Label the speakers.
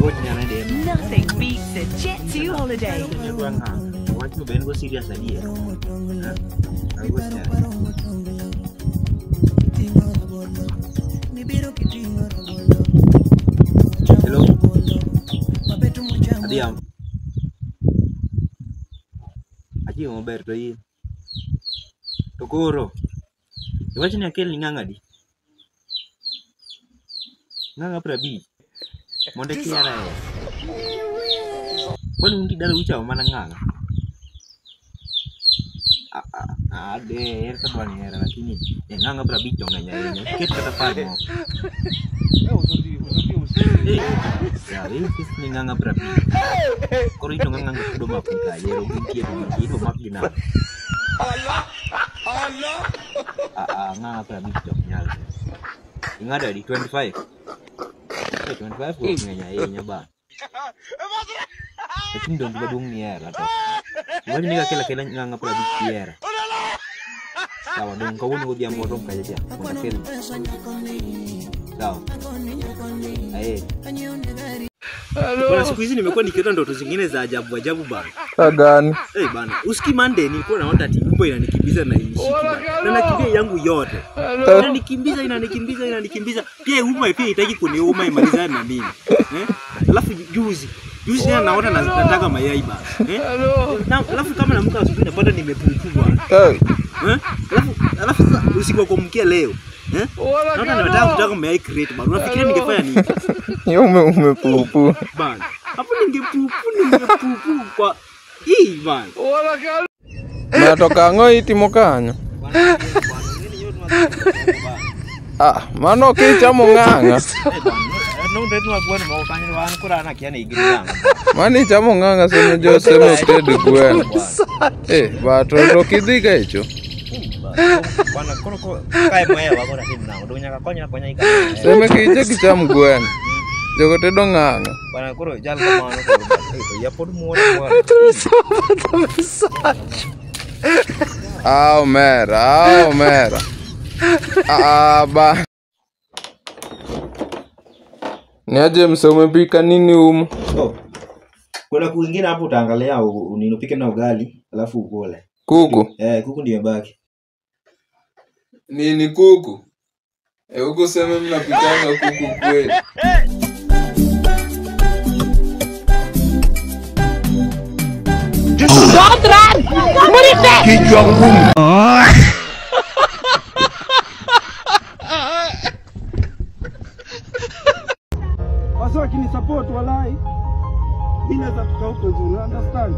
Speaker 1: Nothing beats a Jet2 holiday.
Speaker 2: What you been go serious idea? I was there. Hello. Adiam. Aji mau bayar tuh. Tokoro. Iwachi ni akel ni nganga di. Nganga prabi. Monde kiara ya. Kwani undi dala ucha mana nganga? Ade, kan wani era lakini nganga prabi chonga nyanya. Ket kata pano. Ya, ini ni nganga prabi. Kori chonga nganga kudo mapika, yero binti itu mapina. Nganga prabi chonga. Ingat ada di 25. 25 kok nyanya ba. Itu dong gedung ni ya atau. Gimana ni kakek nganga prabi ya. Sawa dong kau nunggu dia modong kayak dia. Mondakeli. Sawa. Bwana siku hizi nimekuwa nikiota ndoto zingine za ajabu ajabu bana.
Speaker 3: Gani?
Speaker 2: Bana, usiki Monday nilikuwa naota ati umbo inanikimbiza na inishiki bana. Na nakimbia yangu yote. Inanikimbiza. Pia umma pia itaki kuniuma imalizane na mimi. Alafu juzi naona nataka mayai bana. Alafu kama naamka asubuhi napata nimepupu bana. Alafu usiku kwa mkia leo. Naona nataka kutaka mayai crate bana. Unafikiria ningefanya nini?
Speaker 3: Yeye umepupu.
Speaker 2: Bana. Hapo ningepupu kwa hii bana.
Speaker 3: Natoka ngoi timokanyo. Mano kicha monganga. Mani chamo nganga sema jo sema kedi kwenu. Bato kidhiga hicho.
Speaker 2: Bana kono kae moya wako na himna. Udonya kakonya ika.
Speaker 3: Sema kicha kicham kwenu. Jogo tedo nganga.
Speaker 2: Bana koro jal kama ano ko. Ya pod muone. Mera.
Speaker 3: Ba. Niaje mse umepika nini humu?
Speaker 2: Kuna kuingine hapo utaangalia ninopike na ugali alafu ukole.
Speaker 3: Kuku?
Speaker 2: Kuku ndio mbaki.
Speaker 3: Nini kuku? Huko sema mnapikanga kuku kweli.
Speaker 1: Don't run! What is that?
Speaker 3: Kichwa ngumu.
Speaker 4: Wasa wakini support walai bila za tukauko zuri, understand?